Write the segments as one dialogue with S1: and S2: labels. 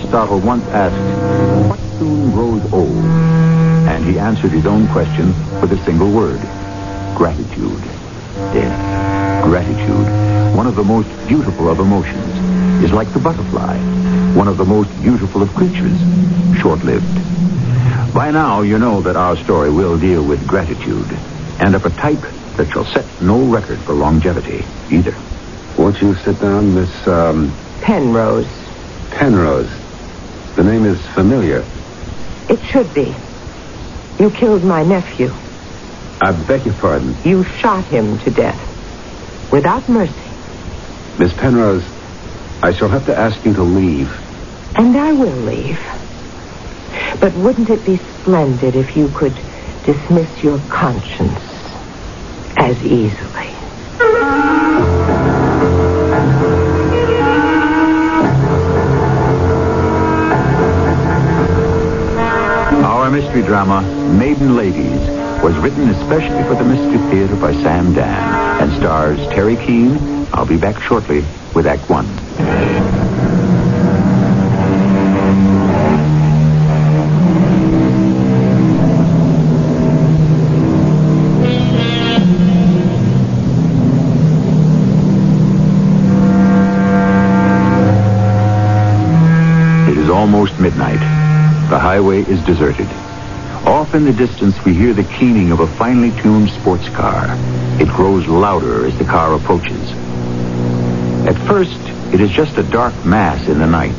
S1: Aristotle once asked, what soon grows old? And he answered his own question with a single word: gratitude. Death. Gratitude, one of the most beautiful of emotions, is like the butterfly, one of the most beautiful of creatures, short-lived. By now, you know that our story will deal with gratitude, and of a type that shall set no record for longevity, either.
S2: Won't you sit down, Miss,
S3: Penrose.
S2: Penrose. The name is familiar.
S3: It should be. You killed my nephew.
S2: I beg your pardon.
S3: You shot him to death. Without mercy.
S2: Miss Penrose, I shall have to ask you to leave.
S3: And I will leave. But wouldn't it be splendid if you could dismiss your conscience as easily?
S1: Our mystery drama, Maiden Ladies, was written especially for the Mystery Theater by Sam Dan and stars Terry Keane. I'll be back shortly with Act One. It is almost midnight. The highway is deserted. Off in the distance, we hear the keening of a finely tuned sports car. It grows louder as the car approaches. At first, it is just a dark mass in the night.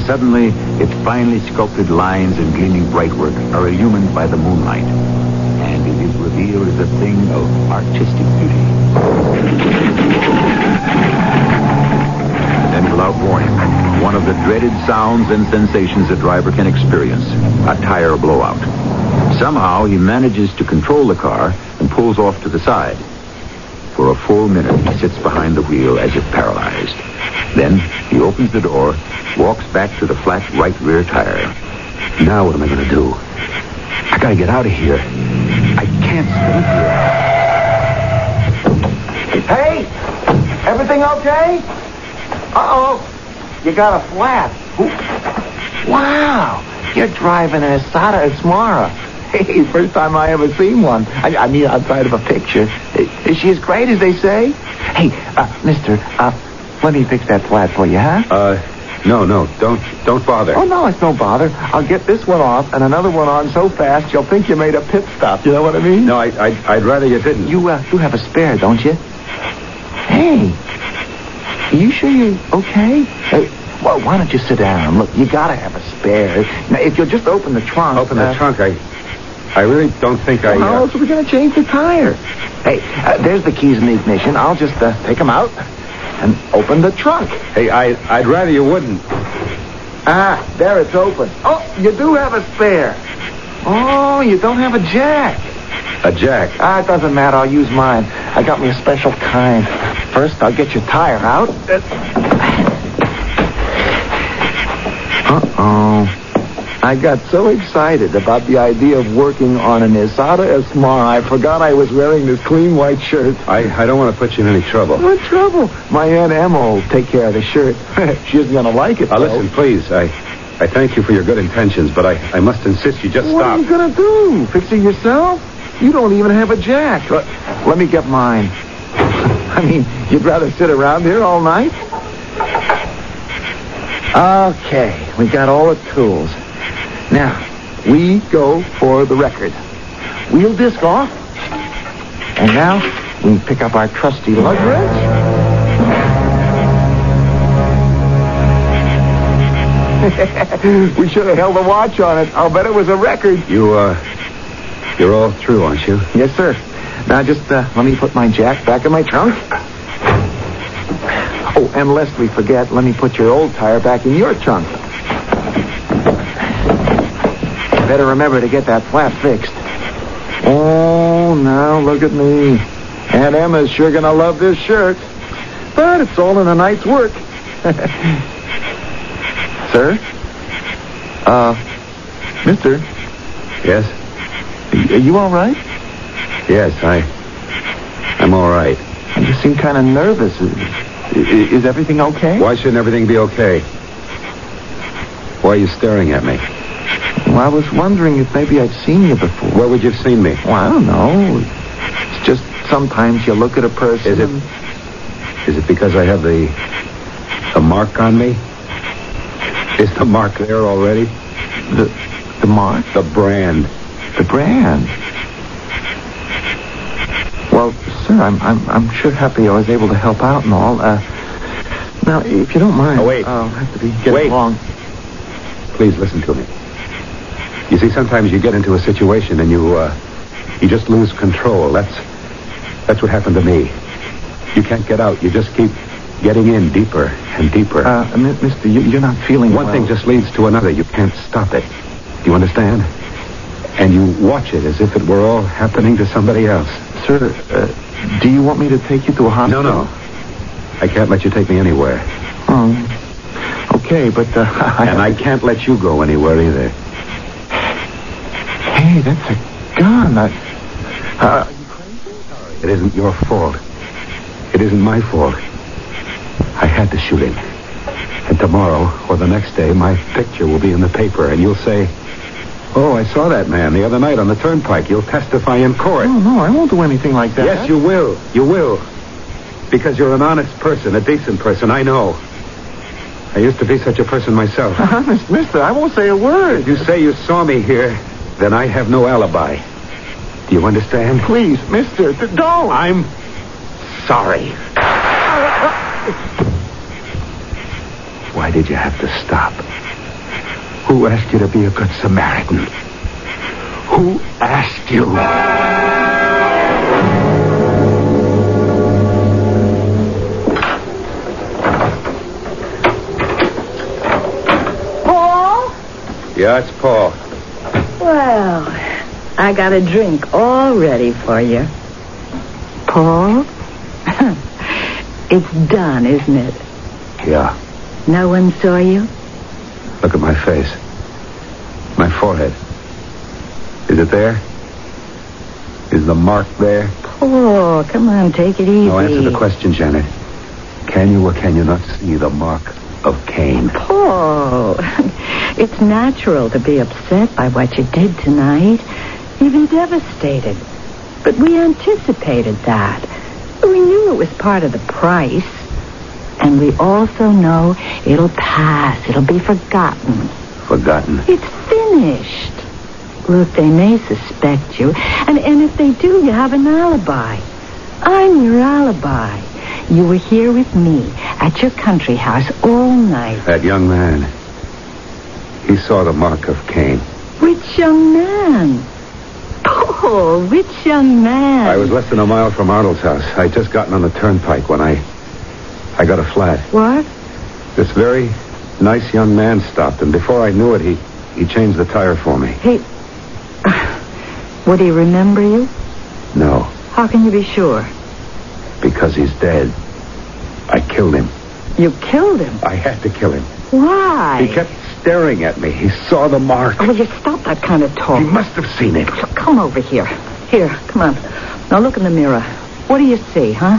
S1: Suddenly, its finely sculpted lines and gleaming brightwork are illumined by the moonlight, and it is revealed as a thing of artistic beauty. Then, without warning, one of the dreaded sounds and sensations a driver can experience: a tire blowout. Somehow, he manages to control the car and pulls off to the side. For a full minute, he sits behind the wheel as if paralyzed. Then, he opens the door, walks back to the flat right rear tire.
S2: Now what am I going to do? I got to get out of here. I can't stay here.
S4: Hey! Everything okay? Uh-oh. You got a flat. Wow. You're driving an Asada Asmara. Hey, first time I ever seen one. I mean, outside of a picture. Is she as great as they say? Hey, mister, let me fix that flat for you, huh?
S2: No, don't bother.
S4: Oh, no, it's no bother. I'll get this one off and another one on so fast you'll think you made a pit stop. You know what I mean?
S2: No, I'd rather you didn't.
S4: You have a spare, don't you? Hey, are you sure you're okay? Well, why don't you sit down? Look, you gotta have a spare. Now, if you'll just open the trunk...
S2: Open the trunk? I really don't think
S4: How else are we gonna change the tire? Hey, there's the keys in the ignition. I'll just take them out and open the trunk.
S2: Hey, I'd rather you wouldn't.
S4: There it's open. Oh, you do have a spare. Oh, you don't have a jack.
S2: A jack?
S4: It doesn't matter. I'll use mine. I got me a special kind. First, I'll get your tire out. Uh-oh. I got so excited about the idea of working on an Asada Asmara, I forgot I was wearing this clean white shirt.
S2: I don't want to put you in any trouble.
S4: What trouble? My Aunt Emma will take care of the shirt. She isn't going to like it, though.
S2: Listen, please. I thank you for your good intentions, but I must insist you just
S4: stop.
S2: What
S4: are you going to do? Fix it yourself? You don't even have a jack. Let me get mine. I mean, you'd rather sit around here all night? Okay, we got all the tools. Now, we go for the record. Wheel disc off. And now, we pick up our trusty lug wrench. We should have held a watch on it. I'll bet it was a record.
S2: You're all through, aren't you?
S4: Yes, sir. Now, just let me put my jack back in my trunk. Oh, and lest we forget, let me put your old tire back in your trunk. Better remember to get that flat fixed. Oh, now look at me. Aunt Emma's sure gonna love this shirt. But it's all in a night's work. Sir? Mister?
S2: Yes?
S4: Are you all right?
S2: Yes, I'm all right.
S4: You seem kind of nervous. Is everything okay?
S2: Why shouldn't everything be okay? Why are you staring at me?
S4: Well, I was wondering if maybe I'd seen you before.
S2: Where would you have seen me?
S4: Well, I don't know. It's just sometimes you look at a person.
S2: Is it because I have the mark on me? Is the mark there already?
S4: The mark?
S2: The brand.
S4: The brand? Well, sir, I'm sure happy I was able to help out and all. Now, if you don't mind...
S2: Oh, wait.
S4: I'll have to be getting along.
S2: Please listen to me. You see, sometimes you get into a situation and you just lose control. That's what happened to me. You can't get out. You just keep getting in deeper and deeper.
S4: Mister, you're not feeling
S2: One thing just leads to another. You can't stop it. Do you understand? And you watch it as if it were all happening to somebody else.
S4: Sir, do you want me to take you to a hospital?
S2: No. I can't let you take me anywhere.
S4: Oh, okay, but...
S2: And I can't let you go anywhere either.
S4: Hey, that's a gun. Are you crazy?
S2: It isn't your fault. It isn't my fault. I had to shoot him. And tomorrow, or the next day, my picture will be in the paper, and you'll say, "Oh, I saw that man the other night on the turnpike." You'll testify in court.
S4: No, I won't do anything like that.
S2: Yes, you will. You will. Because you're an honest person, a decent person, I know. I used to be such a person myself.
S4: Honest, mister, I won't say a word.
S2: If you say you saw me here, then I have no alibi. Do you understand?
S4: Please, mister, don't.
S2: I'm sorry. Why did you have to stop? Who asked you to be a good Samaritan? Who asked you?
S3: Paul?
S2: Yeah, it's Paul.
S3: Well, I got a drink all ready for you. Paul? It's done, isn't it?
S2: Yeah.
S3: No one saw you?
S2: Look at my face. My forehead. Is it there? Is the mark there?
S3: Paul, come on, take it easy.
S2: No, answer the question, Janet. Can you or can you not see the mark of Cain?
S3: Paul, it's natural to be upset by what you did tonight, even devastated. But we anticipated that. We knew it was part of the price. And we also know it'll pass. It'll be forgotten.
S2: Forgotten?
S3: It's finished. Look, they may suspect you. And if they do, you have an alibi. I'm your alibi. You were here with me at your country house all night.
S2: That young man. He saw the mark of Cain.
S3: Which young man? Oh, which young man?
S2: I was less than a mile from Arnold's house. I'd just gotten on the turnpike when I got a flat.
S3: What?
S2: This very nice young man stopped, and before I knew it, he changed the tire for me.
S3: Would he remember you?
S2: No.
S3: How can you be sure?
S2: Because he's dead. I killed him.
S3: You killed him?
S2: I had to kill him.
S3: Why?
S2: He kept staring at me. He saw the mark.
S3: Oh, will you stop that kind of talk?
S2: He must have seen it.
S3: Come over here. Here, come on. Now look in the mirror. What do you see, huh?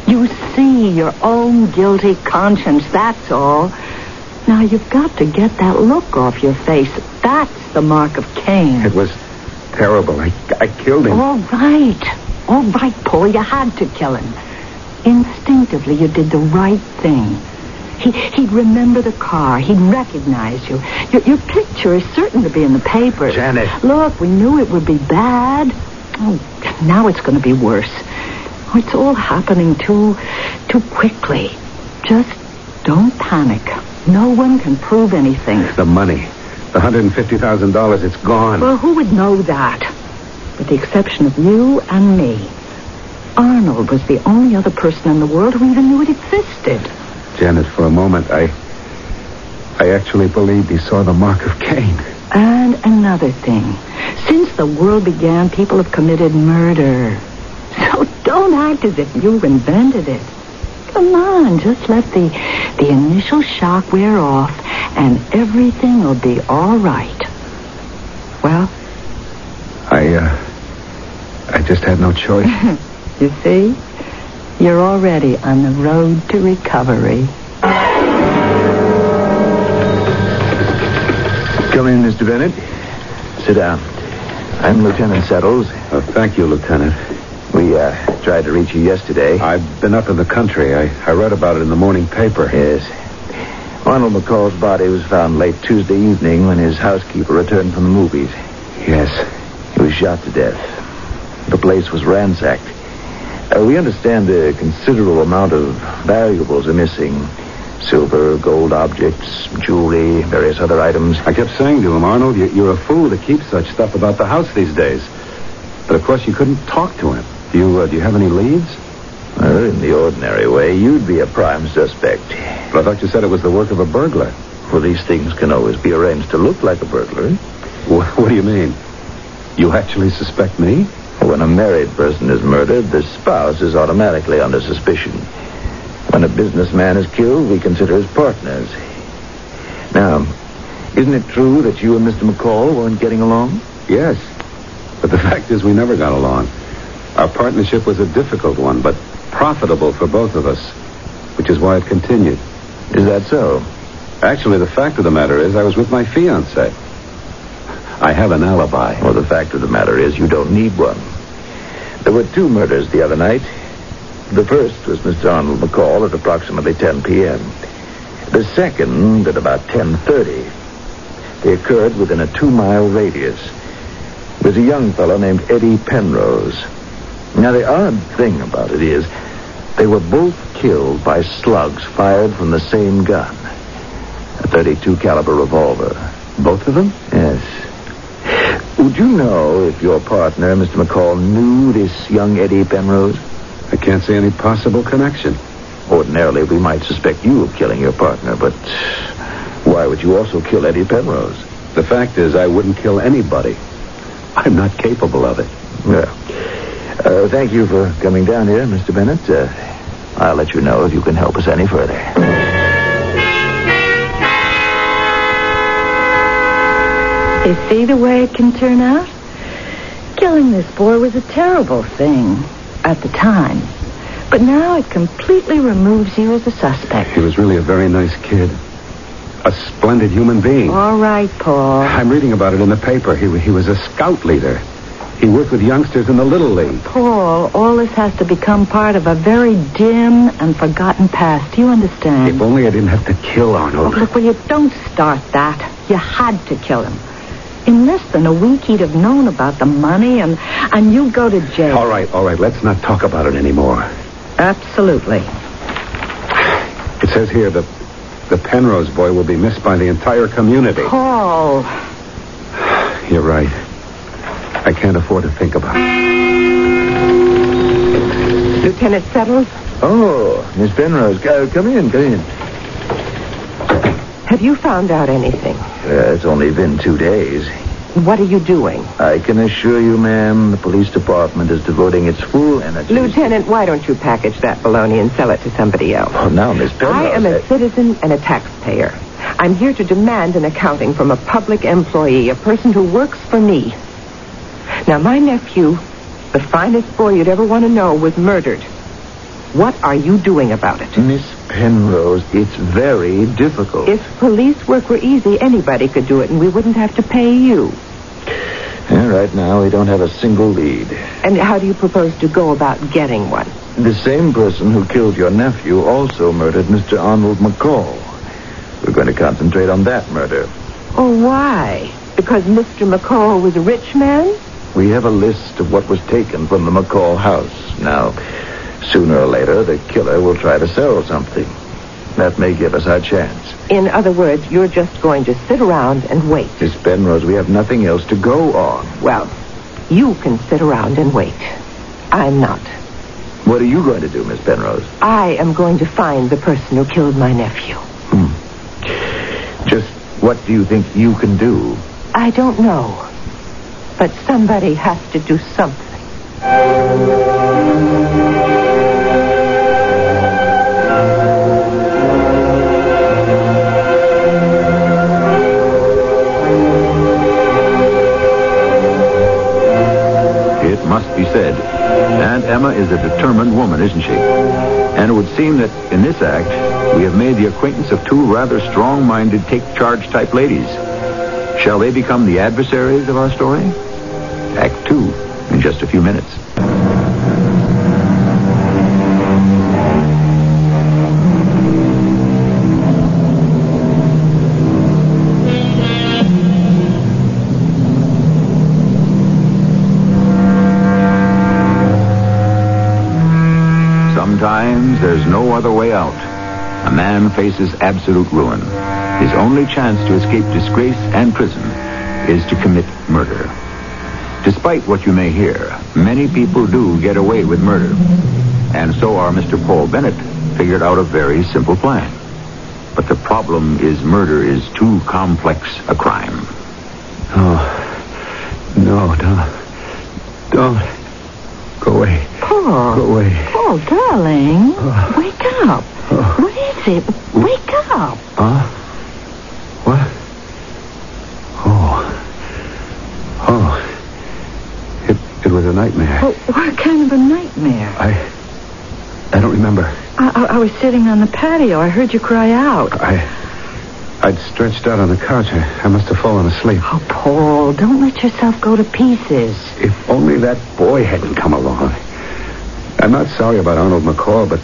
S3: You see your own guilty conscience, that's all. Now, you've got to get that look off your face. That's the mark of Cain.
S2: It was terrible. I killed him.
S3: All right, Paul, you had to kill him. Instinctively, you did the right thing. He'd remember the car. He'd recognize you. Your picture is certain to be in the papers.
S2: Janet.
S3: Look, we knew it would be bad. Oh, now it's going to be worse. Oh, it's all happening too quickly. Just don't panic. No one can prove anything.
S2: The money. The $150,000, it's gone.
S3: Well, who would know that? With the exception of you and me. Arnold was the only other person in the world who even knew it existed.
S2: Janet, for a moment, I actually believed he saw the mark of Cain.
S3: And another thing. Since the world began, people have committed murder. So don't act as if you invented it. Come on, just let the initial shock wear off, and everything will be all right. Well?
S2: I just had no choice.
S3: You see? You're already on the road to recovery.
S4: Come in, Mr. Bennett. Sit down. I'm Lieutenant Settles.
S2: Thank you, Lieutenant.
S4: We tried to reach you yesterday.
S2: I've been up in the country. I read about it in the morning paper.
S4: Yes. Arnold McCall's body was found late Tuesday evening when his housekeeper returned from the movies.
S2: Yes.
S4: He was shot to death. The place was ransacked. We understand a considerable amount of valuables are missing. Silver, gold objects, jewelry, various other items.
S2: I kept saying to him, Arnold, you're a fool to keep such stuff about the house these days. But, of course, you couldn't talk to him. Do you have any leads?
S4: In the ordinary way, you'd be a prime suspect.
S2: But I thought you said it was the work of a burglar.
S4: Well, these things can always be arranged to look like a burglary.
S2: What do you mean? You actually suspect me?
S4: When a married person is murdered, the spouse is automatically under suspicion. When a businessman is killed, we consider his partners. Now, isn't it true that you and Mr. McCall weren't getting along?
S2: Yes. But the fact is we never got along. Our partnership was a difficult one, but profitable for both of us, which is why it continued.
S4: Is that so?
S2: Actually, the fact of the matter is I was with my fiancée. I have an alibi.
S4: Well, the fact of the matter is you don't need one. There were 2 murders the other night. The first was Mr. Arnold McCall at approximately 10 p.m. The second at about 10:30. They occurred within a 2-mile radius. It was a young fellow named Eddie Penrose. Now, the odd thing about it is they were both killed by slugs fired from the same gun. A .32 caliber revolver.
S2: Both of them?
S4: Yes. Would you know if your partner, Mr. McCall, knew this young Eddie Penrose?
S2: I can't see any possible connection.
S4: Ordinarily, we might suspect you of killing your partner, but why would you also kill Eddie Penrose?
S2: The fact is I wouldn't kill anybody. I'm not capable of it.
S4: Well, thank you for coming down here, Mr. Bennett. I'll let you know if you can help us any further.
S3: You see the way it can turn out? Killing this boy was a terrible thing at the time. But now it completely removes you as a suspect.
S2: He was really a very nice kid. A splendid human being.
S3: All right, Paul.
S2: I'm reading about it in the paper. He was a scout leader. He worked with youngsters in the Little League.
S3: Paul, all this has to become part of a very dim and forgotten past. Do you understand?
S2: If only I didn't have to kill Arnold.
S3: Oh, look, will you don't start that. You had to kill him. In less than a week, he'd have known about the money, and you'd go to jail.
S2: All right. Let's not talk about it anymore.
S3: Absolutely.
S2: It says here that the Penrose boy will be missed by the entire community.
S3: Paul.
S2: You're right. I can't afford to think about it.
S3: Lieutenant Settles?
S4: Oh, Miss Penrose. Come in.
S5: Have you found out anything?
S4: It's only been 2 days.
S5: What are you doing?
S4: I can assure you, ma'am, the police department is devoting its full energy.
S5: Lieutenant, why don't you package that baloney and sell it to somebody else?
S4: Oh, now, Miss Penrose.
S5: I am a citizen and a taxpayer. I'm here to demand an accounting from a public employee, a person who works for me. Now, my nephew, the finest boy you'd ever want to know, was murdered. What are you doing about it?
S4: Miss Penrose, it's very difficult.
S5: If police work were easy, anybody could do it, and we wouldn't have to pay you.
S4: Right now, we don't have a single lead.
S5: And how do you propose to go about getting one?
S4: The same person who killed your nephew also murdered Mr. Arnold McCall. We're going to concentrate on that murder.
S5: Oh, why? Because Mr. McCall was a rich man?
S4: We have a list of what was taken from the McCall house. Now, sooner or later, the killer will try to sell something. That may give us our chance.
S5: In other words, you're just going to sit around and wait.
S4: Miss Penrose, we have nothing else to go on.
S5: Well, you can sit around and wait. I'm not.
S4: What are you going to do, Miss Penrose?
S5: I am going to find the person who killed my nephew.
S4: Just what do you think you can do?
S5: I don't know. But somebody has to do something.
S1: It must be said, Aunt Emma is a determined woman, isn't she? And it would seem that in this act, we have made the acquaintance of 2 rather strong-minded take-charge type ladies. Shall they become the adversaries of our story? Act 2 in just a few minutes. Sometimes there's no other way out. A man faces absolute ruin. His only chance to escape disgrace and prison is to commit murder. Despite what you may hear, many people do get away with murder. And so our Mr. Paul Bennett figured out a very simple plan. But the problem is murder is too complex a crime.
S2: Oh, no, don't. Go away.
S3: Paul.
S2: Go away.
S3: Paul, darling. Wake up. What is it? Wake up.
S2: What? It was a nightmare.
S3: Well, what kind of a nightmare?
S2: I don't remember.
S3: I was sitting on the patio. I heard you cry out.
S2: I'd stretched out on the couch. I must have fallen asleep.
S3: Oh, Paul, don't let yourself go to pieces.
S2: If only that boy hadn't come along. I'm not sorry about Arnold McCall, but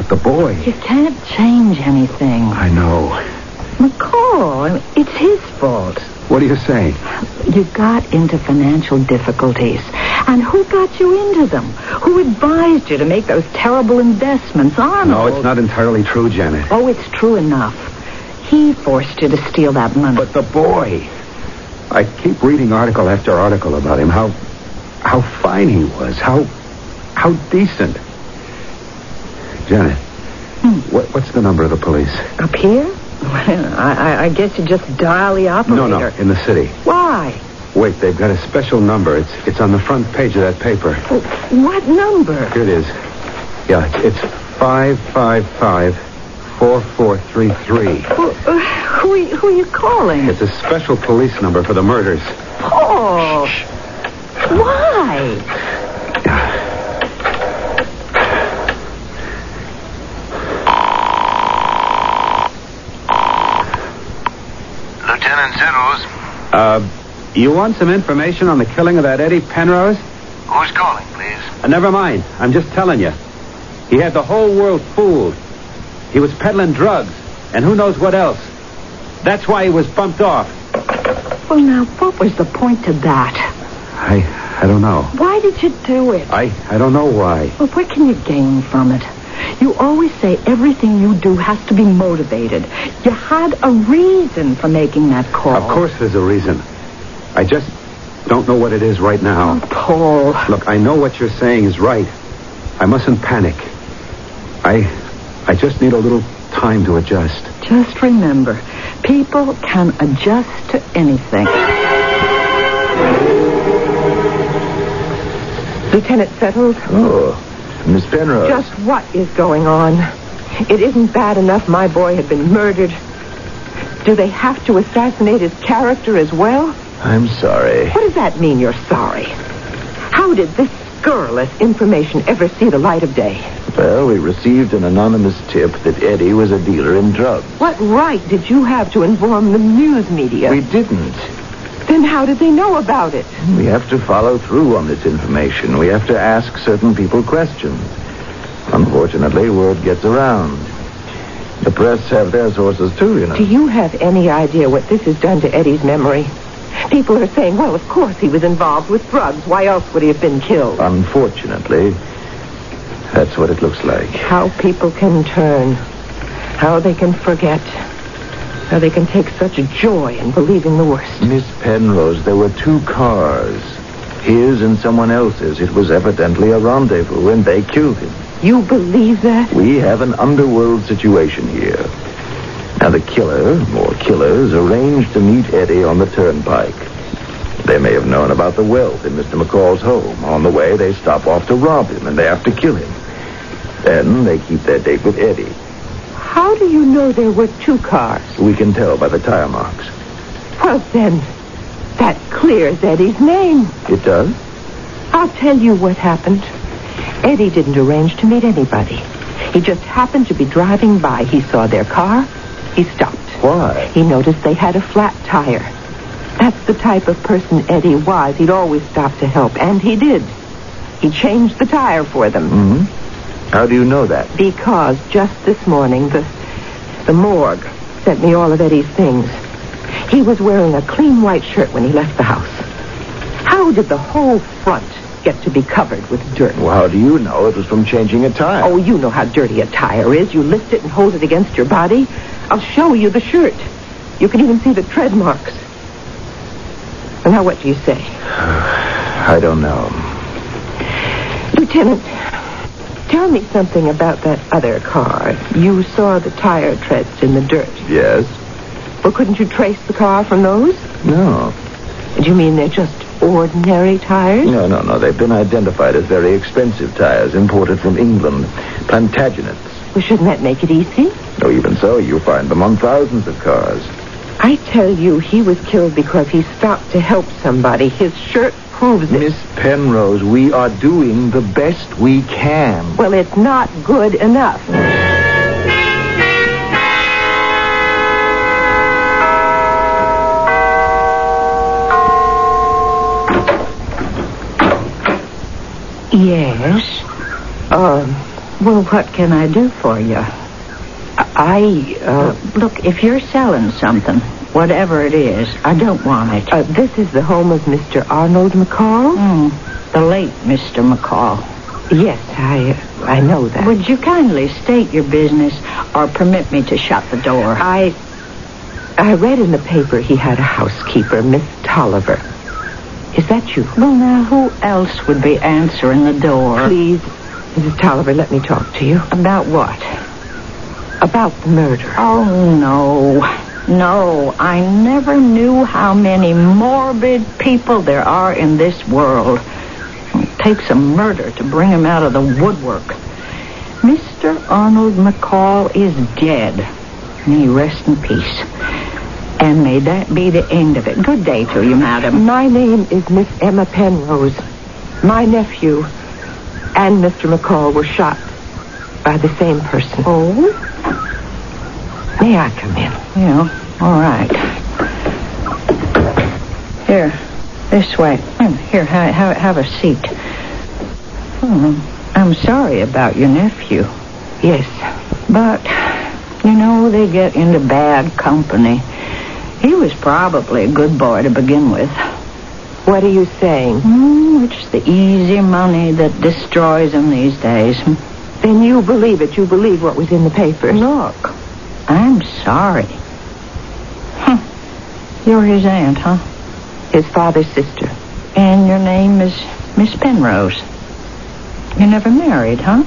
S2: the boy.
S3: You can't change anything.
S2: I know.
S3: McCall, it's his fault.
S2: What are you saying?
S3: You got into financial difficulties. And who got you into them? Who advised you to make those terrible investments, Arnold?
S2: No, it's not entirely true, Janet.
S3: Oh, it's true enough. He forced you to steal that money.
S2: But the boy. I keep reading article after article about him. How fine he was. How decent. Janet, what's the number of the police?
S3: Up here? Well, I guess you just dial the operator.
S2: No, in the city.
S3: Why?
S2: Wait, they've got a special number. It's on the front page of that paper.
S3: What number?
S2: Here it is. Yeah, it's 555-4433.
S3: Well, who are you calling?
S2: It's a special police number for the murders.
S3: Oh.
S2: Shh.
S3: Why?
S6: Lieutenant Zeros.
S2: You want some information on the killing of that Eddie Penrose?
S6: Who's calling, please?
S2: Never mind. I'm just telling you. He had the whole world fooled. He was peddling drugs, and who knows what else. That's why he was bumped off.
S3: Well, now, what was the point to that?
S2: I don't know.
S3: Why did you do it?
S2: I don't know why.
S3: Well, what can you gain from it? You always say everything you do has to be motivated. You had a reason for making that call.
S2: Of course there's a reason. I just don't know what it is right now.
S3: Oh, Paul.
S2: Look, I know what you're saying is right. I mustn't panic. I just need a little time to adjust.
S3: Just remember, people can adjust to anything.
S5: Lieutenant settled?
S4: Oh, Miss Penrose.
S5: Just what is going on? It isn't bad enough my boy had been murdered. Do they have to assassinate his character as well?
S4: I'm sorry.
S5: What does that mean, you're sorry? How did this scurrilous information ever see the light of day?
S4: Well, we received an anonymous tip that Eddie was a dealer in drugs.
S5: What right did you have to inform the news media?
S4: We didn't.
S5: Then how did they know about it?
S4: We have to follow through on this information. We have to ask certain people questions. Unfortunately, word gets around. The press have their sources, too, you know.
S5: Do you have any idea what this has done to Eddie's memory? People are saying, well, of course he was involved with drugs. Why else would he have been killed?
S4: Unfortunately, that's what it looks like.
S5: How people can turn. How they can forget. How they can take such joy in believing the worst.
S4: Miss Penrose, there were two cars. His and someone else's. It was evidently a rendezvous, and they killed him.
S5: You believe that?
S4: We have an underworld situation here. Now, the killer, or killers, arranged to meet Eddie on the turnpike. They may have known about the wealth in Mr. McCall's home. On the way, they stop off to rob him, and they have to kill him. Then they keep their date with Eddie.
S5: How do you know there were two cars?
S4: We can tell by the tire marks.
S5: Well, then, that clears Eddie's name.
S4: It does?
S5: I'll tell you what happened. Eddie didn't arrange to meet anybody. He just happened to be driving by. He saw their car. He stopped.
S4: Why?
S5: He noticed they had a flat tire. That's the type of person Eddie was. He'd always stop to help, and he did. He changed the tire for them.
S4: Mm-hmm. How do you know that?
S5: Because just this morning, the morgue sent me all of Eddie's things. He was wearing a clean white shirt when he left the house. How did the whole front get to be covered with dirt?
S4: Well, how do you know it was from changing a tire?
S5: Oh, you know how dirty a tire is. You lift it and hold it against your body. I'll show you the shirt. You can even see the tread marks. And now what do you say?
S4: I don't know.
S5: Lieutenant, tell me something about that other car. You saw the tire treads in the dirt.
S4: Yes?
S5: Well, couldn't you trace the car from those?
S4: No.
S5: Do you mean they're just ordinary tires?
S4: No. They've been identified as very expensive tires imported from England. Plantagenets.
S5: Well, shouldn't that make it easy?
S4: No, even so, you find them on thousands of cars.
S5: I tell you, he was killed because he stopped to help somebody. His shirt proves it.
S4: Miss Penrose, we are doing the best we can.
S5: Well, it's not good enough.
S3: Yes? Well, what can I do for you? Look, if you're selling something, whatever it is, I don't want it.
S5: This is the home of Mr. Arnold McCall?
S3: The late Mr. McCall.
S5: Yes, I know that.
S3: Would you kindly state your business or permit me to shut the door?
S5: I read in the paper he had a housekeeper, Miss Tolliver. Is that you?
S3: Well, now, who else would be answering the door?
S5: Please, Mrs. Tolliver, let me talk to you.
S3: About what?
S5: About the murder.
S3: Oh, no, I never knew how many morbid people there are in this world. It takes a murder to bring him out of the woodwork. Mr. Arnold McCall is dead. May he rest in peace. And may that be the end of it. Good day to you, madam.
S5: My name is Miss Emma Penrose. My nephew and Mr. McCall were shot by the same person.
S3: Oh?
S5: May I come in?
S3: Yeah, all right. Here, this way. Here, have a seat. I'm sorry about your nephew.
S5: Yes.
S3: But, they get into bad company. He was probably a good boy to begin with.
S5: What are you saying?
S3: It's the easy money that destroys him these days.
S5: Then you believe it. You believe what was in the papers.
S3: Look, I'm sorry. You're his aunt, huh?
S5: His father's sister.
S3: And your name is Miss Penrose. You never married, huh?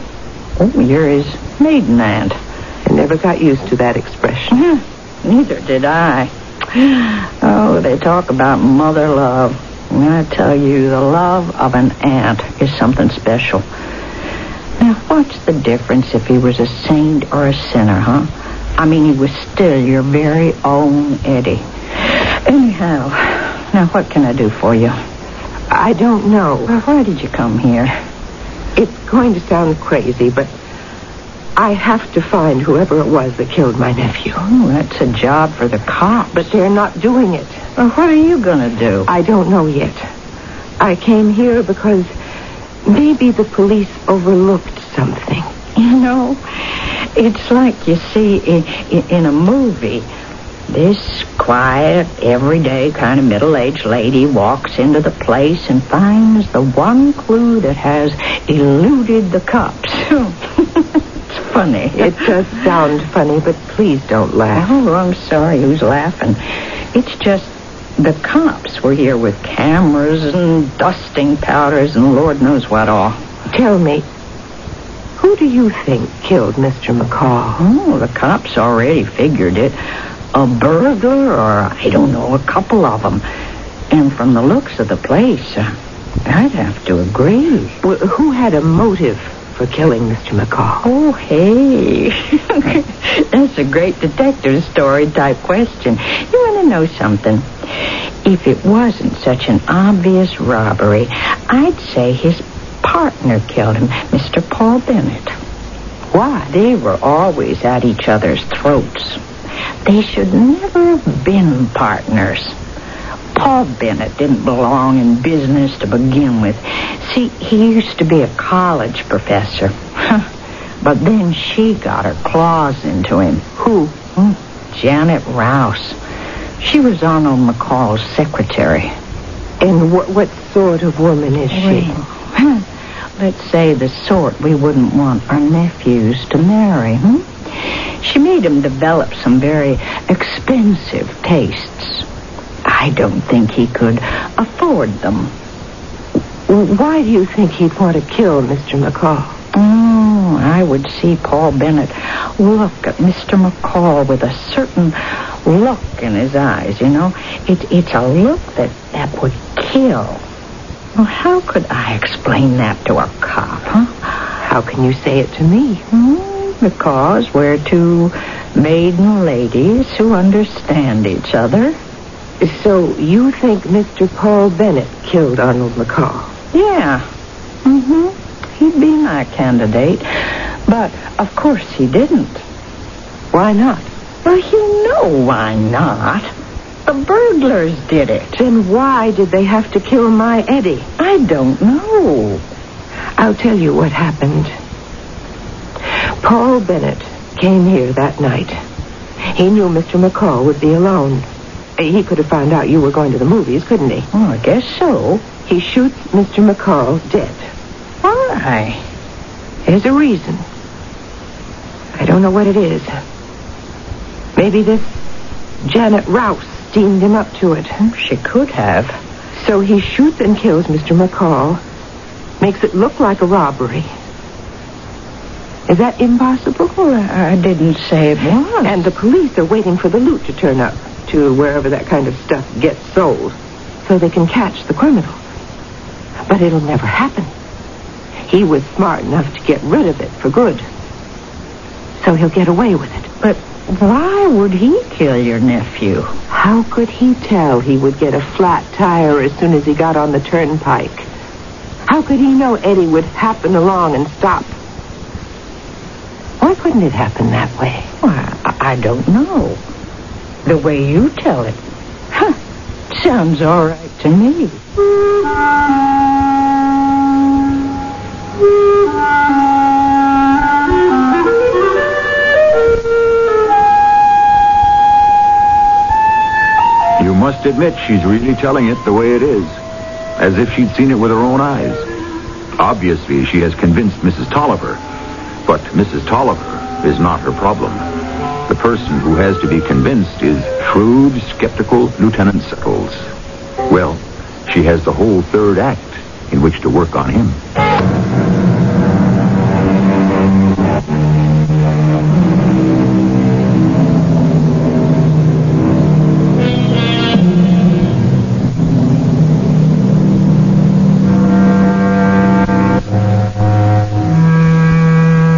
S3: Oh, you're his maiden aunt.
S5: I never got used to that expression.
S3: Neither did I. Oh, they talk about mother love. And I tell you, the love of an aunt is something special. Now, what's the difference if he was a saint or a sinner, huh? I mean, he was still your very own Eddie. Anyhow, now what can I do for you?
S5: I don't know.
S3: Well, why did you come here?
S5: It's going to sound crazy, but I have to find whoever it was that killed my nephew.
S3: Oh, that's a job for the cops.
S5: But they're not doing it.
S3: Well, what are you going to do?
S5: I don't know yet. I came here because maybe the police overlooked something.
S3: It's like you see in a movie. This quiet, everyday kind of middle-aged lady walks into the place and finds the one clue that has eluded the cops. It's funny.
S5: It does sound funny, but please don't laugh.
S3: Oh, I'm sorry. Who's laughing? It's just the cops were here with cameras and dusting powders and Lord knows what all.
S5: Tell me, who do you think killed Mr. McCall?
S3: Oh, the cops already figured it. A burglar, or I don't know, a couple of them. And from the looks of the place, I'd have to agree.
S5: Well, who had a motive for killing Mr. McCall?
S3: Oh, hey. That's a great detective story type question. You want to know something? If it wasn't such an obvious robbery, I'd say his partner killed him, Mr. Paul Bennett. Why? They were always at each other's throats. They should never have been partners. Paul Bennett didn't belong in business to begin with. See, he used to be a college professor. But then she got her claws into him.
S5: Who?
S3: Janet Rouse. She was Arnold McCall's secretary.
S5: And what sort of woman is she?
S3: Well, let's say the sort we wouldn't want our nephews to marry. She made him develop some very expensive tastes. I don't think he could afford them.
S5: Why do you think he'd want to kill Mr. McCall?
S3: Oh, I would see Paul Bennett look at Mr. McCall with a certain look in his eyes, you know. It's a look that would kill. Well, how could I explain that to a cop, huh?
S5: How can you say it to me?
S3: Because we're two maiden ladies who understand each other.
S5: So you think Mr. Paul Bennett killed Arnold McCall?
S3: Yeah. He'd be my candidate. But, of course, he didn't.
S5: Why not?
S3: Well, you know why not. The burglars did it.
S5: Then why did they have to kill my Eddie?
S3: I don't know.
S5: I'll tell you what happened. Paul Bennett came here that night. He knew Mr. McCall would be alone. He could have found out you were going to the movies, couldn't he?
S3: Oh, I guess so.
S5: He shoots Mr. McCall dead.
S3: Why?
S5: There's a reason. I don't know what it is. Maybe this Janet Rouse steamed him up to it.
S3: She could have.
S5: So he shoots and kills Mr. McCall, makes it look like a robbery. Is that impossible?
S3: Well, I didn't say it was.
S5: And the police are waiting for the loot to turn up to wherever that kind of stuff gets sold so they can catch the criminals. But it'll never happen. He was smart enough to get rid of it for good. So he'll get away with it.
S3: But why would he kill your nephew?
S5: How could he tell he would get a flat tire as soon as he got on the turnpike? How could he know Eddie would happen along and stop? Why couldn't it happen that way?
S3: Well, I don't know. The way you tell it. Sounds all right to me.
S1: You must admit she's really telling it the way it is, as if she'd seen it with her own eyes. Obviously, she has convinced Mrs. Tolliver, but Mrs. Tolliver is not her problem. The person who has to be convinced is shrewd, skeptical Lieutenant Settles. Well, she has the whole third act in which to work on him.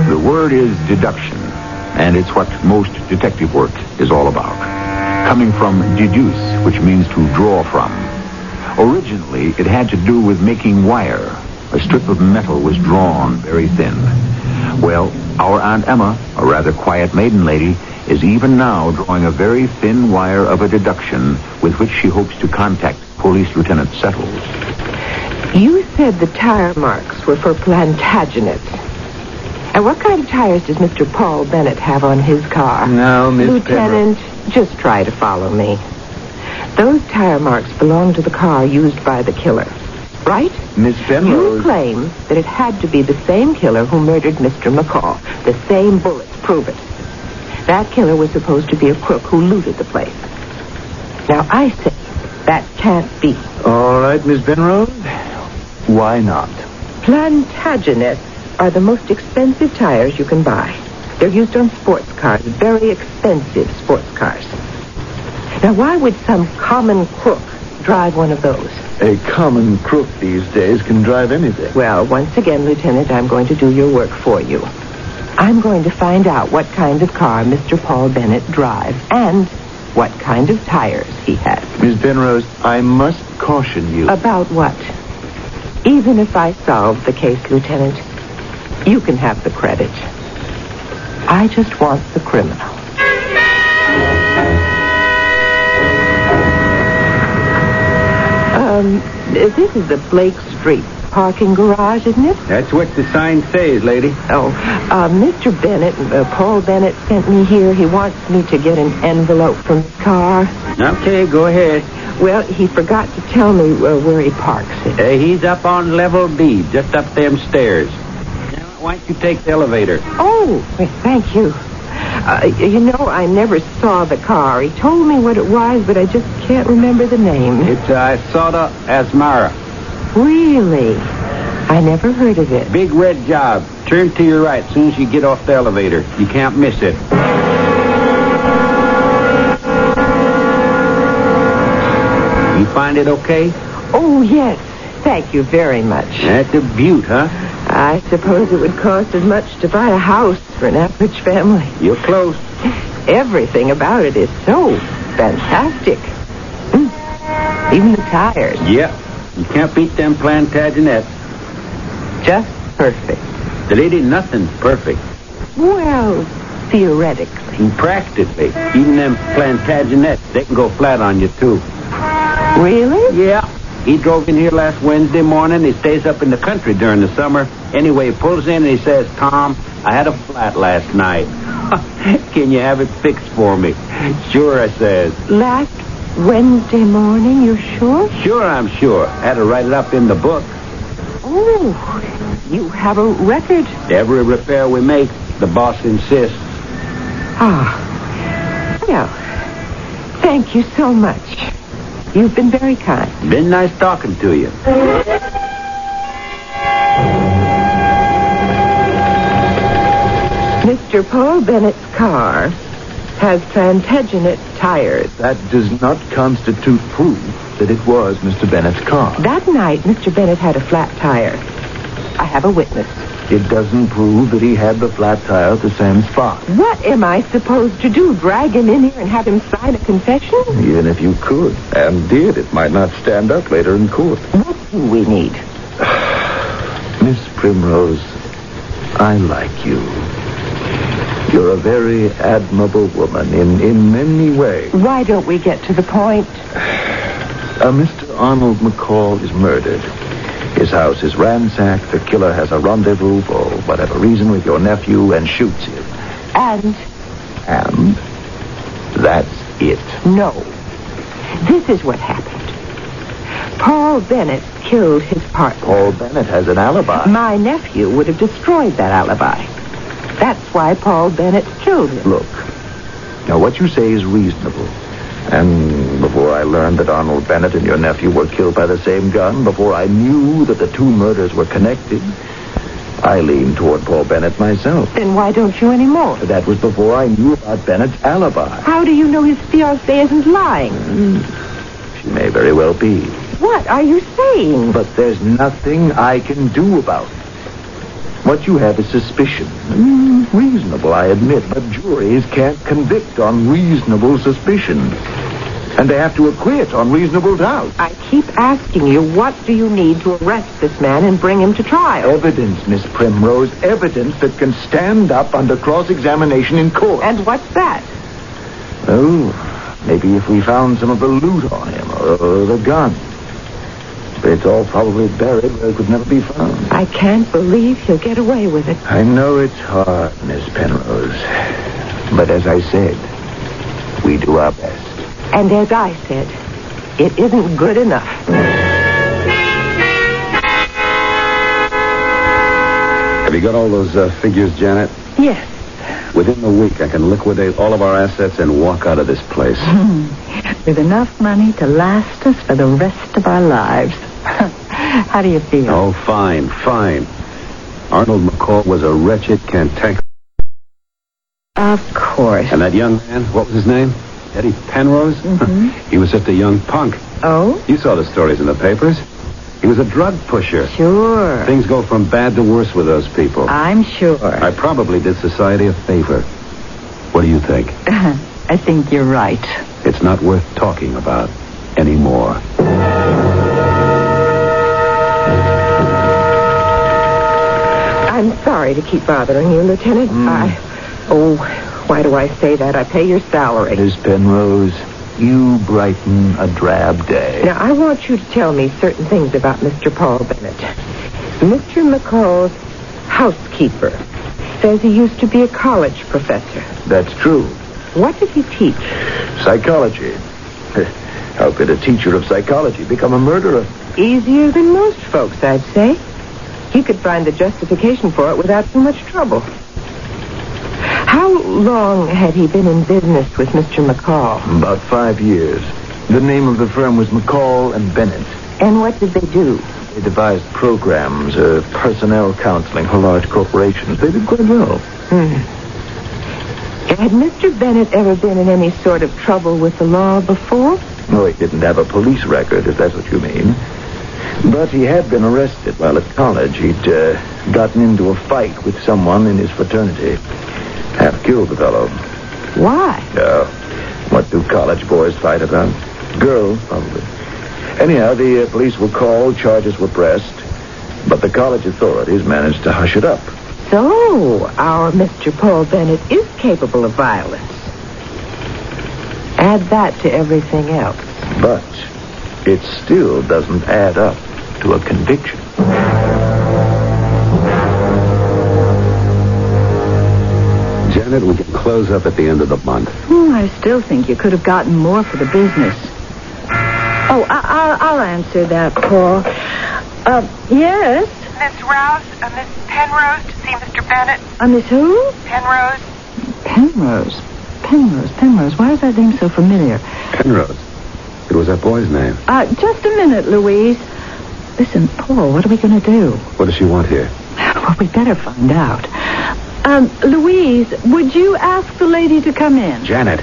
S1: The word is deduction, and it's what most detective work is all about. Coming from deduce, which means to draw from. Originally, it had to do with making wire. A strip of metal was drawn very thin. Well, our Aunt Emma, a rather quiet maiden lady, is even now drawing a very thin wire of a deduction with which she hopes to contact Police Lieutenant Settles.
S5: You said the tire marks were for Plantagenets. And what kind of tires does Mr. Paul Bennett have on his car?
S4: Now, Miss
S5: Lieutenant, just try to follow me. Those tire marks belong to the car used by the killer, right?
S4: Miss Penrose.
S5: You claim that it had to be the same killer who murdered Mr. McCall. The same bullets prove it. That killer was supposed to be a crook who looted the place. Now, I say that can't be.
S4: All right, Miss Penrose. Why not?
S5: Plantagenets are the most expensive tires you can buy. They're used on sports cars, very expensive sports cars. Now, why would some common crook drive one of those?
S4: A common crook these days can drive anything.
S5: Well, once again, Lieutenant, I'm going to do your work for you. I'm going to find out what kind of car Mr. Paul Bennett drives and what kind of tires he has.
S4: Miss Penrose, I must caution you.
S5: About what? Even if I solve the case, Lieutenant, you can have the credit. I just want the criminal. This is the Blake Street parking garage, isn't it?
S2: That's what the sign says, lady.
S5: Oh, Mr. Bennett, Paul Bennett sent me here. He wants me to get an envelope from his car.
S2: Okay, go ahead.
S5: Well, he forgot to tell me where he parks it.
S2: He's up on level B, just up them stairs. Now, why don't you take the elevator?
S5: Oh, thank you. I never saw the car. He told me what it was, but I just can't remember the name.
S2: It's Soda Asmara.
S5: Really? I never heard of it.
S2: Big red job. Turn to your right as soon as you get off the elevator. You can't miss it. You find it okay?
S5: Oh, yes. Thank you very much.
S2: That's a beaut, huh?
S5: I suppose it would cost as much to buy a house for an average family.
S2: You're close.
S5: Everything about it is so fantastic. Even the tires.
S2: Yeah. You can't beat them Plantagenets.
S5: Just perfect.
S2: The lady, nothing's perfect.
S5: Well, theoretically.
S2: And practically. Even them Plantagenets, they can go flat on you, too.
S5: Really?
S2: Yeah. He drove in here last Wednesday morning. He stays up in the country during the summer. Anyway, he pulls in and he says, Tom, I had a flat last night. Can you have it fixed for me? Sure, I says.
S5: Last Wednesday morning, you're sure?
S2: Sure, I'm sure. Had to write it up in the book.
S5: Oh, you have a record?
S2: Every repair we make, the boss insists.
S5: Ah. Well, thank you so much. You've been very kind.
S2: Been nice talking to you.
S5: Mr. Paul Bennett's car has Plantagenet tires.
S4: That does not constitute proof that it was Mr. Bennett's car.
S5: That night, Mr. Bennett had a flat tire. I have a witness.
S4: It doesn't prove that he had the flat tire at the same spot.
S5: What am I supposed to do? Drag him in here and have him sign a confession?
S4: Even if you could, and did, it might not stand up later in court.
S5: What do we need?
S4: Miss Primrose, I like you. You're a very admirable woman in many ways.
S5: Why don't we get to the point?
S4: Mr. Arnold McCall is murdered. His house is ransacked. The killer has a rendezvous for whatever reason with your nephew and shoots him.
S5: And
S4: that's it.
S5: No. This is what happened. Paul Bennett killed his partner.
S4: Paul Bennett has an alibi.
S5: My nephew would have destroyed that alibi. That's why Paul Bennett killed him.
S4: Look, now what you say is reasonable. And before I learned that Arnold Bennett and your nephew were killed by the same gun, before I knew that the two murders were connected, I leaned toward Paul Bennett myself.
S5: Then why don't you anymore?
S4: That was before I knew about Bennett's alibi.
S5: How do you know his fiancée isn't lying?
S4: She may very well be.
S5: What are you saying?
S4: But there's nothing I can do about it. What you have is suspicion. Reasonable, I admit, but juries can't convict on reasonable suspicion. And they have to acquit on reasonable doubt.
S5: I keep asking you, what do you need to arrest this man and bring him to trial?
S4: Evidence, Miss Primrose, evidence that can stand up under cross-examination in court.
S5: And what's that?
S4: Oh, maybe if we found some of the loot on him, or the gun. But it's all probably buried where it could never be found.
S5: I can't believe he'll get away with it.
S4: I know it's hard, Miss Penrose. But as I said, we do our best.
S5: And as I said, it isn't good enough.
S2: Have you got all those figures, Janet?
S5: Yes.
S2: Within the week, I can liquidate all of our assets and walk out of this place.
S3: With enough money to last us for the rest of our lives. How do you feel?
S2: Oh, fine. Arnold McCall was a wretched cantankerous.
S3: Of course.
S2: And that young man, what was his name? Eddie Penrose?
S3: Mm-hmm.
S2: He was just a young punk.
S3: Oh?
S2: You saw the stories in the papers. He was a drug pusher.
S3: Sure.
S2: Things go from bad to worse with those people.
S3: I'm sure.
S2: I probably did society a favor. What do you think?
S3: I think you're right.
S2: It's not worth talking about anymore.
S5: I'm sorry to keep bothering you, Lieutenant. Why do I say that? I pay your salary.
S4: Miss Penrose, You brighten a drab day.
S5: Now, I want you to tell me certain things about Mr. Paul Bennett. Mr. McCall's housekeeper says he used to be a college professor.
S4: That's true.
S5: What did he teach?
S4: Psychology. How could a teacher of psychology become a murderer?
S5: Easier than most folks, I'd say. He could find the justification for it without too much trouble. How long had he been in business with Mr. McCall?
S4: About 5 years. The name of the firm was McCall and Bennett.
S5: And what did they do?
S4: They devised programs, personnel counseling for large corporations. They did quite well.
S5: Had Mr. Bennett ever been in any sort of trouble with the law before?
S4: No, he didn't have a police record, if that's what you mean. But he had been arrested while at college. He'd gotten into a fight with someone in his fraternity. Half killed the fellow.
S5: Why?
S4: What do college boys fight about? Girls, probably. Anyhow, the police were called, charges were pressed, but the college authorities managed to hush it up.
S5: So, our Mr. Paul Bennett is capable of violence. Add that to everything else.
S4: But it still doesn't add up to a conviction.
S2: Janet, we can close up at the end of the month.
S3: I still think you could have gotten more for the business. Oh, I'll answer that, Paul. Yes?
S6: Miss Rouse, Miss Penrose to see Mr. Bennett.
S3: Miss who?
S6: Penrose.
S3: Penrose. Why is that name so familiar?
S2: Penrose. It was that boy's name.
S3: Just a minute, Louise. Listen, Paul, what are we going to do?
S2: What does she want here?
S3: Well, we better find out. Louise, would you ask the lady to come in?
S2: Janet.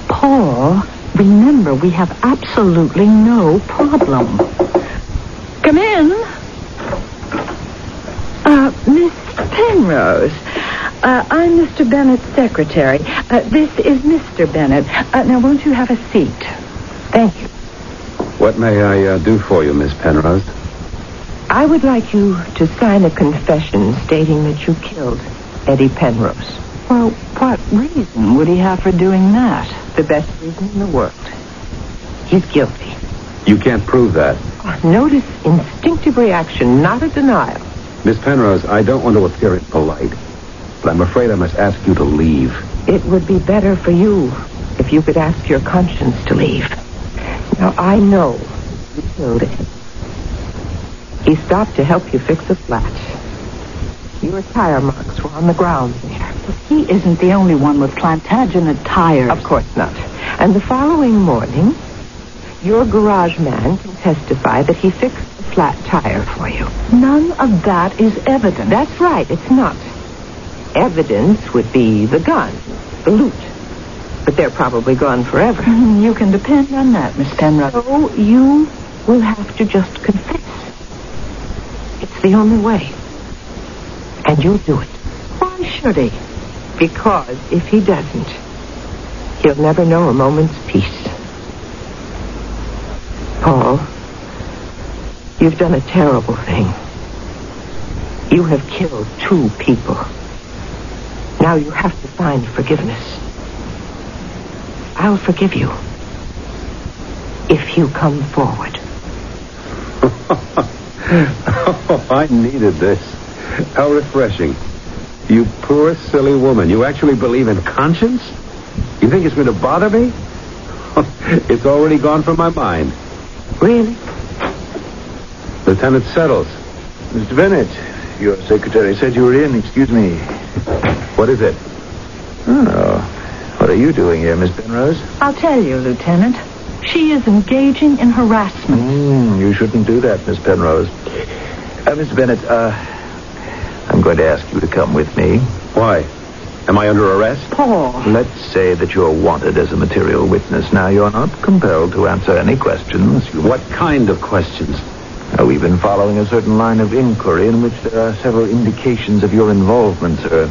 S3: Paul, remember, we have absolutely no problem. Come in. Miss Penrose. I'm Mr. Bennett's secretary. This is Mr. Bennett. Now, won't you have a seat? Thank you.
S2: What may I do for you, Miss Penrose?
S5: I would like you to sign a confession stating that you killed Eddie Penrose.
S3: Well, what reason would he have for doing that?
S5: The best reason in the world. He's guilty.
S2: You can't prove that.
S5: Notice instinctive reaction, not a denial.
S2: Miss Penrose, I don't want to appear impolite, but I'm afraid I must ask you to leave.
S5: It would be better for you if you could ask your conscience to leave. Now, I know you killed him. He stopped to help you fix a flat. Your tire marks were on the ground there.
S3: But he isn't the only one with Plantagenet tires.
S5: Of course not. And the following morning, your garage man can testify that he fixed a flat tire for you.
S3: None of that is evidence.
S5: That's right, it's not. Evidence would be the gun, the loot. But they're probably gone forever.
S3: You can depend on that, Miss Penrose.
S5: So you will have to just confess. It's the only way. And you'll do it.
S3: Why should he?
S5: Because if he doesn't, he'll never know a moment's peace. Paul, you've done a terrible thing. You have killed 2 people. Now you have to find forgiveness. I'll forgive you if you come forward.
S2: Oh, I needed this. How refreshing. You poor, silly woman. You actually believe in conscience? You think it's going to bother me? It's already gone from my mind.
S5: Really?
S2: Lieutenant Settles.
S4: Mr. Bennett, your secretary said you were in. Excuse me.
S2: What is it?
S4: Oh, what are you doing here, Miss Penrose?
S3: I'll tell you, Lieutenant. She is engaging in harassment.
S4: You shouldn't do that, Miss Penrose. Mr. Bennett, I'm going to ask you to come with me.
S2: Why? Am I under arrest?
S3: Paul.
S4: Let's say that you're wanted as a material witness. Now, you're not compelled to answer any questions.
S2: What kind of questions?
S4: We've been following a certain line of inquiry in which there are several indications of your involvement, sir.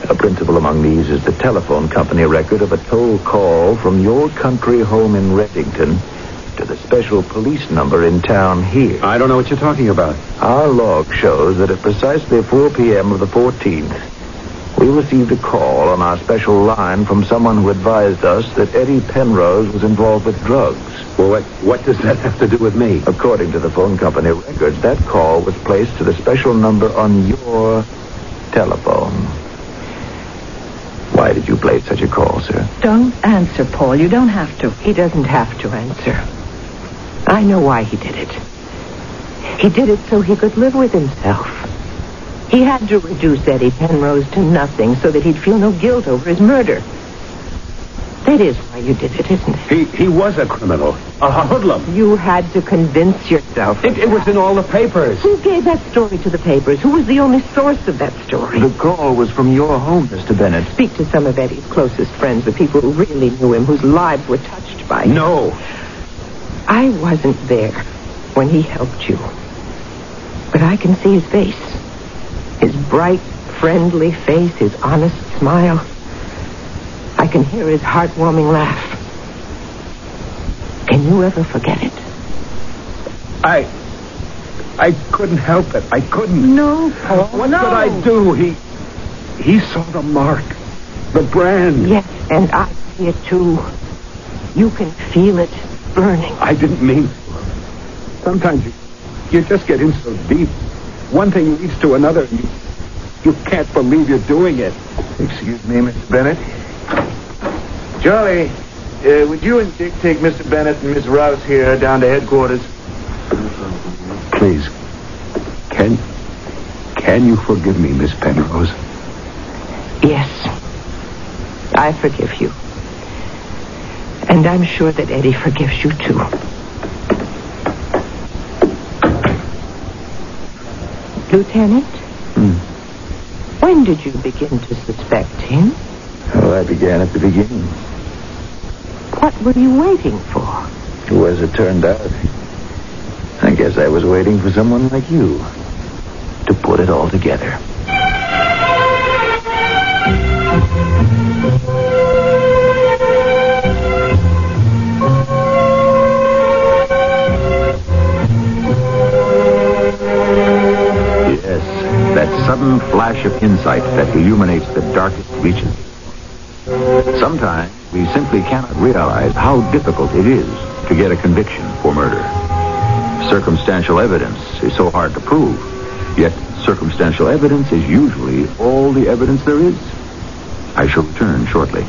S4: A principal among these is the telephone company record of a toll call from your country home in Reddington to the special police number in town here.
S2: I don't know what you're talking about.
S4: Our log shows that at precisely 4 p.m. of the 14th, We received a call on our special line from someone who advised us that Eddie Penrose was involved with drugs.
S2: Well, what does that have to do with me?
S4: According to the phone company records, that call was placed to the special number on your telephone. Why did you place such a call, sir?
S3: Don't answer, Paul. You don't have to.
S5: He doesn't have to answer. I know why he did it. He did it so he could live with himself. He had to reduce Eddie Penrose to nothing so that he'd feel no guilt over his murder. That is why you did it, isn't it?
S2: He was a criminal. A hoodlum.
S5: You had to convince yourself.
S2: It was in all the papers.
S5: Who gave that story to the papers? Who was the only source of that story?
S4: The call was from your home, Mr. Bennett.
S5: Speak to some of Eddie's closest friends, the people who really knew him, whose lives were touched by him.
S2: No.
S5: I wasn't there when he helped you. But I can see his face. His bright, friendly face, his honest smile. I can hear his heartwarming laugh. Can you ever forget it?
S2: I couldn't help it. I couldn't.
S3: No, Paul,
S2: What could I do? He saw the mark. The brand.
S5: Yes, and I see it too. You can feel it burning.
S2: I didn't mean to. Sometimes you just get in so deep. One thing leads to another, and you can't believe you're doing it.
S4: Excuse me, Mr. Bennett. Charlie, would you and Dick take Mr. Bennett and Miss Rouse here down to headquarters?
S2: Please. Can you forgive me, Miss Penrose?
S5: Yes, I forgive you. And I'm sure that Eddie forgives you too. Lieutenant? When did you begin to suspect him?
S4: Well, I began at the beginning.
S5: What were you waiting for?
S4: Well, as it turned out, I guess I was waiting for someone like you to put it all together.
S1: Yes, that sudden flash of insight that illuminates the darkest reaches. Sometimes we simply cannot realize how difficult it is to get a conviction for murder. Circumstantial evidence is so hard to prove, yet circumstantial evidence is usually all the evidence there is. I shall return shortly.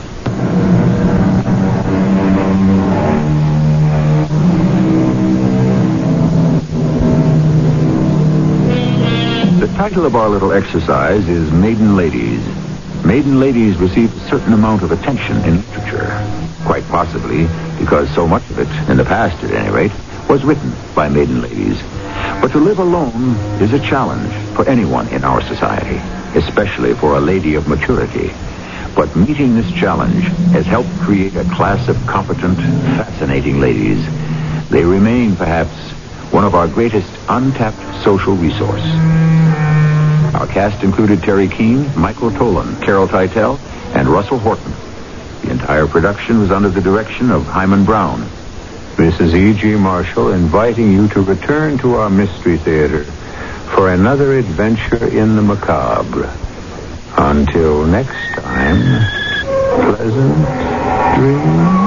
S1: The title of our little exercise is Maiden Ladies. Maiden Ladies receive a certain amount of attention in literature, quite possibly because so much of it, in the past at any rate, was written by maiden ladies. But to live alone is a challenge for anyone in our society, especially for a lady of maturity. But meeting this challenge has helped create a class of competent, fascinating ladies. They remain, perhaps, one of our greatest untapped social resource. Our cast included Terry Keane, Michael Tolan, Carol Teitel, and Russell Horton. The entire production was under the direction of Hyman Brown. This is E.G. Marshall inviting you to return to our Mystery Theater for another adventure in the macabre. Until next time, pleasant dreams.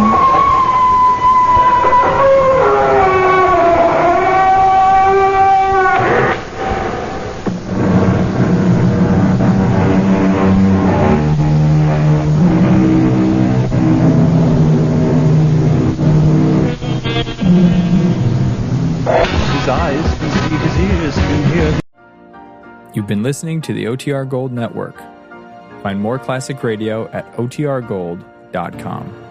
S7: You've been listening to the OTR Gold Network. Find more classic radio at otrgold.com.